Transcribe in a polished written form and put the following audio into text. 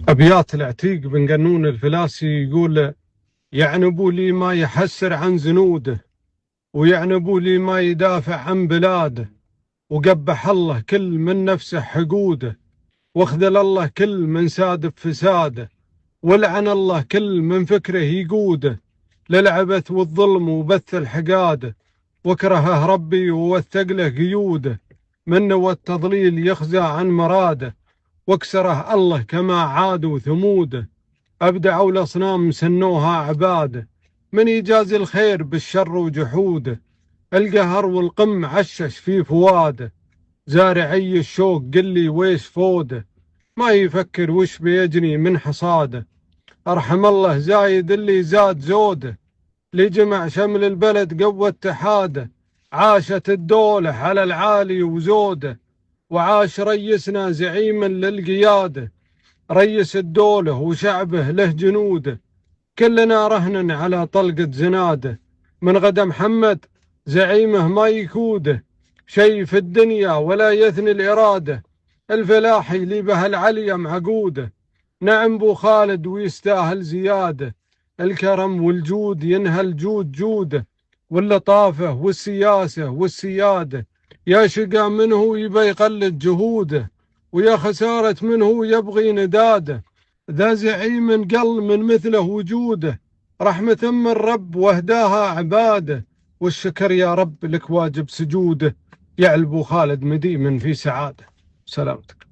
أبيات العتيق بن قنون الفلاسي يقول: يعنبوا لي ما يحسر عن زنوده، ويعنبوا لي ما يدافع عن بلاده، وقبح الله كل من نفسه حقوده، واخذل الله كل من ساد بفساده، ولعن الله كل من فكره يقوده للعبث والظلم وبث الحقاده، وكرهه ربي ووثق له قيوده، منه والتضليل يخزى عن مراده، واكسره الله كما عادوا ثموده، أبدعوا الأصنام سنوها عباده، من يجازي الخير بالشر وجحوده، القهر والقم عشش في فواده، زارعي الشوق قل لي ويش فوده، ما يفكر وش بيجني من حصاده، أرحم الله زايد اللي زاد زوده، لجمع شمل البلد قوة اتحاده، عاشت الدولة على العالي وزوده، وعاش ريسنا زعيما للقيادة، ريس الدولة وشعبه له جنوده، كلنا رهن على طلقة زناده، من غدا محمد زعيمه ما يكوده، شي في الدنيا ولا يثني الإرادة، الفلاحي اللي به العليا معقوده، نعم بو خالد ويستاهل زيادة، الكرم والجود ينهى الجود جوده، واللطافة والسياسة والسيادة، يا شقا منه يبى يقلد جهوده، ويا خسارة منه يبغي نداده، ذا زعيم قل من مثله وجوده، رحمة من رب واهداها عباده، والشكر يا رب لك واجب سجوده، يعلبو خالد مديم في سعادة. سلامتك.